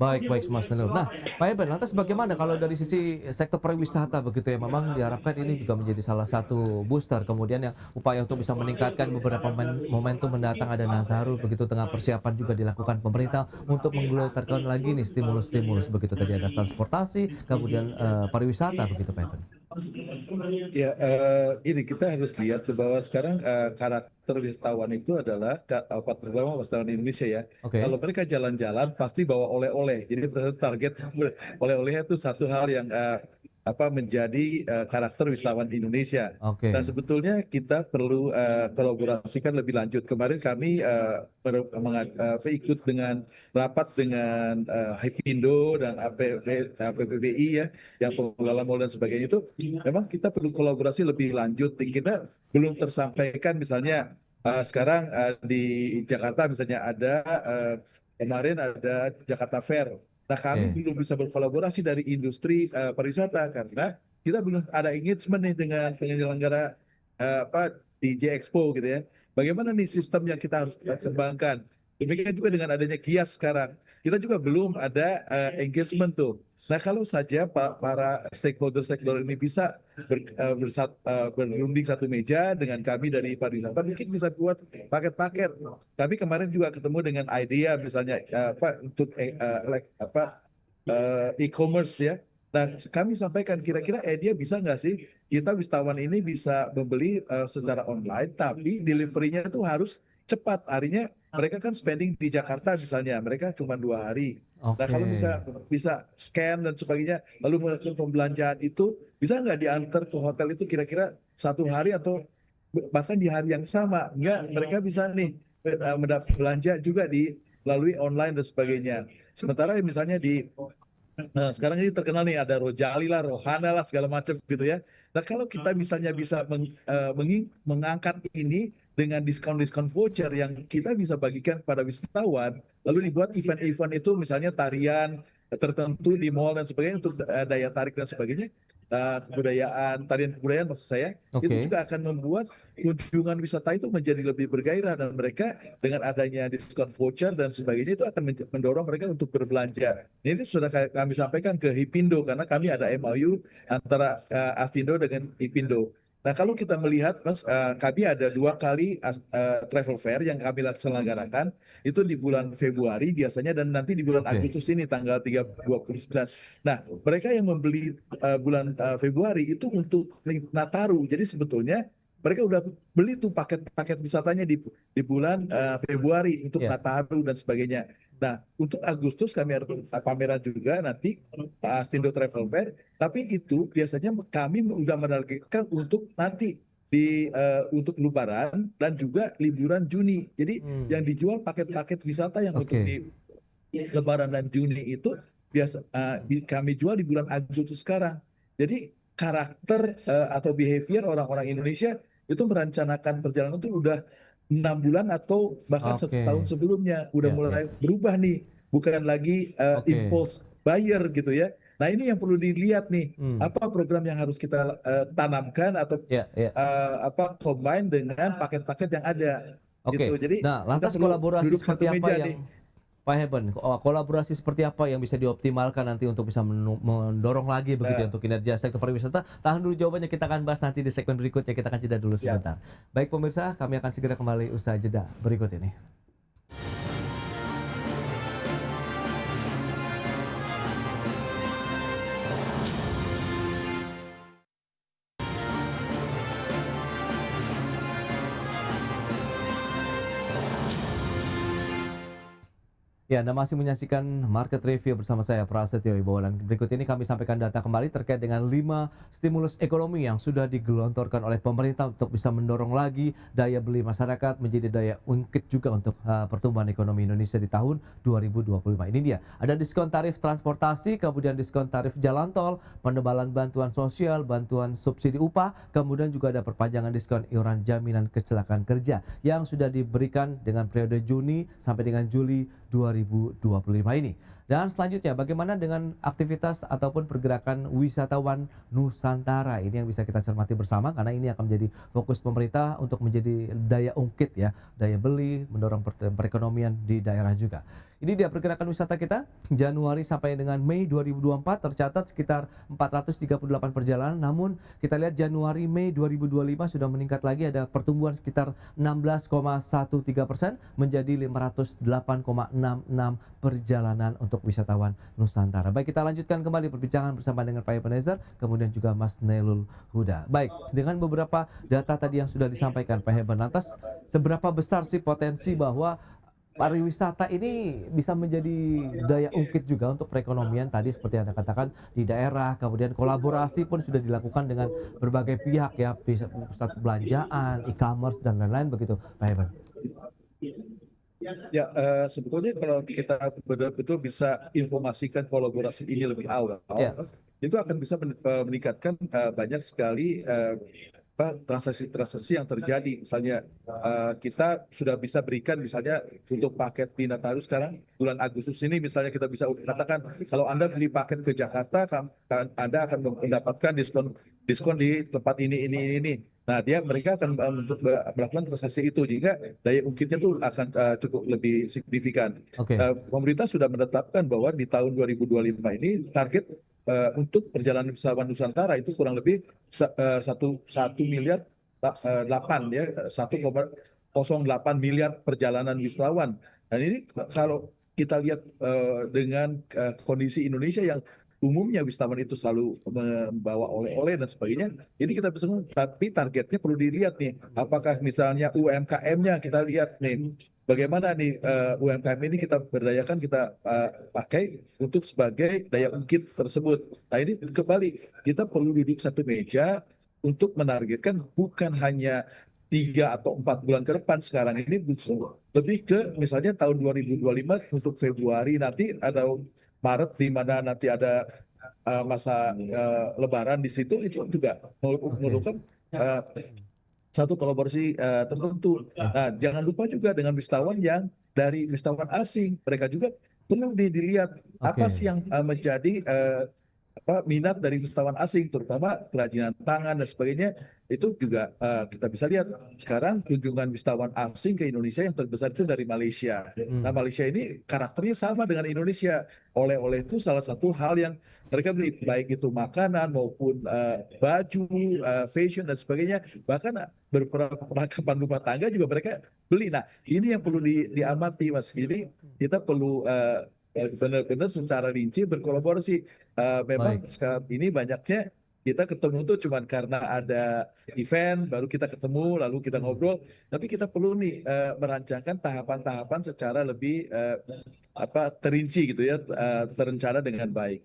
Baik baik Mas Nurul. Nah, Pak Eben, lantas bagaimana kalau dari sisi sektor pariwisata begitu ya, memang diharapkan ini juga menjadi salah satu booster, kemudian yang upaya untuk bisa meningkatkan beberapa momentum mendatang ada Nataru begitu, tengah persiapan juga dilakukan pemerintah untuk menggelontorkan lagi nih stimulus-stimulus begitu, tadi ada transportasi, kemudian, pariwisata begitu Pak Eben. Ya, ini kita harus lihat tuh bahwa sekarang karakter wisatawan itu adalah terutama wisatawan Indonesia ya. Oke Kalau mereka jalan-jalan pasti bawa oleh-oleh. Jadi target oleh-olehnya itu satu hal yang menjadi karakter wisatawan Indonesia. Dan oke. sebetulnya kita perlu kolaborasikan lebih lanjut. Kemarin kami ikut dengan rapat dengan Hypindo dan APBI ya, yang pengelola mal dan sebagainya itu. Memang kita perlu kolaborasi lebih lanjut. Kita belum tersampaikan misalnya sekarang di Jakarta misalnya ada kemarin ada Jakarta Fair. Nah kami Oke. belum bisa berkolaborasi dari industri pariwisata karena kita belum ada engagement nih dengan penyelenggara DJ Expo gitu ya. Bagaimana nih sistem yang kita harus kembangkan? Demikian juga dengan adanya Gias sekarang. Kita juga belum ada engagement tuh. Nah, kalau saja para stakeholder-stakeholder ini bisa berunding satu meja dengan kami dari pariwisata, mungkin bisa buat paket-paket. Kami kemarin juga ketemu dengan idea misalnya untuk e-commerce ya. Nah, kami sampaikan kira-kira dia bisa nggak sih kita wisatawan ini bisa membeli secara online, tapi deliverynya itu harus cepat. Artinya mereka kan spending di Jakarta misalnya, mereka cuma 2 hari. Nah, Oke. kalau bisa scan dan sebagainya, lalu melakukan pembelanjaan itu bisa nggak diantar ke hotel itu kira-kira 1 hari atau bahkan di hari yang sama? Enggak, mereka bisa nih mendapat belanja juga di melalui online dan sebagainya. Sementara misalnya nah, sekarang ini terkenal nih ada Rojali lah, Rohana lah segala macam gitu ya. Nah, kalau kita misalnya bisa mengangkat ini dengan diskon-diskon voucher yang kita bisa bagikan kepada wisatawan, lalu dibuat event-event itu misalnya tarian tertentu di mall dan sebagainya untuk daya tarik dan sebagainya, kebudayaan, tarian kebudayaan maksud saya, itu Oke. juga akan membuat kunjungan wisata itu menjadi lebih bergairah dan mereka dengan adanya diskon voucher dan sebagainya itu akan mendorong mereka untuk berbelanja. Ini sudah kami sampaikan ke Hipindo karena kami ada MOU antara Astindo dengan Hipindo. Nah, kalau kita melihat, Mas, kami ada 2 kali travel fair yang kami selenggarakan, itu di bulan Februari biasanya dan nanti di bulan Oke. Agustus ini tanggal 29. Nah, mereka yang membeli bulan Februari itu untuk Nataru. Jadi sebetulnya mereka udah beli tuh paket-paket wisatanya di bulan Februari untuk Ya. Nataru dan sebagainya. Nah, untuk Agustus kami ada pameran juga nanti Stindo Travel Fair, tapi itu biasanya kami udah menargetkan untuk nanti untuk Lebaran dan juga liburan Juni. Jadi Hmm. yang dijual paket-paket wisata yang untuk Oke. di Lebaran dan Juni itu kami jual di bulan Agustus sekarang. Jadi karakter atau behavior orang-orang Indonesia itu merencanakan perjalanan itu udah 6 bulan atau bahkan 1 tahun Oke. sebelumnya udah Ya ya. mulai berubah nih, bukan lagi Oke. impulse buyer gitu ya. Nah, ini yang perlu dilihat nih, Hmm. apa program yang harus kita tanamkan atau Ya ya. combine dengan paket-paket yang ada gitu. Oke. Jadi Nah, kita lantas perlu kolaborasi duduk satu seperti apa meja nih. yang Pak Heben, kolaborasi seperti apa yang bisa dioptimalkan nanti untuk bisa mendorong lagi begitu ya Nah, untuk kinerja sektor pariwisata? Tahan dulu jawabannya, kita akan bahas nanti di segmen berikutnya, kita akan jeda dulu siap. sebentar. Baik pemirsa, kami akan segera kembali usai jeda berikut ini. Ya, Anda masih menyaksikan Market Review bersama saya, Prasetyo Wibowo. Dan berikut ini kami sampaikan data kembali terkait dengan 5 stimulus ekonomi yang sudah digelontorkan oleh pemerintah untuk bisa mendorong lagi daya beli masyarakat menjadi daya ungkit juga untuk pertumbuhan ekonomi Indonesia di tahun 2025. Ini dia, ada diskon tarif transportasi, kemudian diskon tarif jalan tol, penebalan bantuan sosial, bantuan subsidi upah, kemudian juga ada perpanjangan diskon iuran jaminan kecelakaan kerja yang sudah diberikan dengan periode Juni sampai dengan Juli 2025 ini. Dan selanjutnya, bagaimana dengan aktivitas ataupun pergerakan wisatawan Nusantara? Ini yang bisa kita cermati bersama karena ini akan menjadi fokus pemerintah untuk menjadi daya ungkit ya, daya beli, mendorong perekonomian di daerah juga. Ini dia pergerakan wisata kita Januari sampai dengan Mei 2024 tercatat sekitar 438 perjalanan. Namun kita lihat Januari Mei 2025 sudah meningkat lagi, ada pertumbuhan sekitar 16,13% menjadi 508,66 perjalanan untuk wisatawan Nusantara. Baik, kita lanjutkan kembali perbincangan bersama dengan Pak Ebenezer, kemudian juga Mas Nailul Huda. Baik, dengan beberapa data tadi yang sudah disampaikan Pak Heben, lantas seberapa besar sih potensi bahwa pariwisata ini bisa menjadi daya ungkit juga untuk perekonomian tadi seperti Anda katakan di daerah, kemudian kolaborasi pun sudah dilakukan dengan berbagai pihak ya, pusat perbelanjaan, e-commerce dan lain-lain begitu, Pak Heben. Ya, sebetulnya kalau kita betul-betul bisa informasikan kolaborasi ini lebih awal, Ya, itu akan bisa meningkatkan banyak sekali transaksi-transaksi yang terjadi. Misalnya kita sudah bisa berikan misalnya untuk paket di Nataru sekarang bulan Agustus ini, misalnya kita bisa katakan kalau Anda beli paket ke Jakarta, Anda akan mendapatkan diskon di tempat ini. Nah, mereka akan melakukan transaksi itu, jika daya ungkitnya itu akan cukup lebih signifikan. oke, Pemerintah sudah menetapkan bahwa di tahun 2025 ini target untuk perjalanan wisatawan Nusantara itu kurang lebih satu miliar 8 ya, 1,08 miliar perjalanan wisatawan. Dan ini kalau kita lihat dengan kondisi Indonesia yang umumnya wisatawan itu selalu membawa oleh-oleh dan sebagainya, ini kita bisa ngomong, tapi targetnya perlu dilihat nih, apakah misalnya UMKM-nya kita lihat nih, bagaimana nih UMKM ini kita berdayakan, kita pakai untuk sebagai daya ungkit tersebut. Nah ini kembali, kita perlu duduk satu meja untuk menargetkan bukan hanya 3 atau 4 bulan ke depan sekarang ini, lebih ke misalnya tahun 2025 untuk Februari nanti atau Maret, di mana nanti ada masa Lebaran di situ, itu juga oke, memerlukan satu kolaborasi tertentu. oke, Nah, jangan lupa juga dengan wisatawan yang dari wisatawan asing, mereka juga perlu dilihat apa oke. sih yang menjadi minat dari wisatawan asing, terutama kerajinan tangan dan sebagainya. Itu juga kita bisa lihat sekarang kunjungan wisatawan asing ke Indonesia yang terbesar itu dari Malaysia. Nah, Hmm, Malaysia ini karakternya sama dengan Indonesia. Oleh-oleh itu salah satu hal yang mereka beli, baik itu makanan maupun baju, fashion dan sebagainya. Bahkan perlengkapan rumah tangga juga mereka beli. Nah, ini yang perlu diamati, Mas. Jadi kita perlu benar-benar secara rinci berkolaborasi. Memang baik. sekarang ini banyaknya kita ketemu tuh cuma karena ada event baru kita ketemu lalu kita Hmm. ngobrol, tapi kita perlu nih merancangkan tahapan-tahapan secara lebih terinci gitu ya, terencana dengan baik.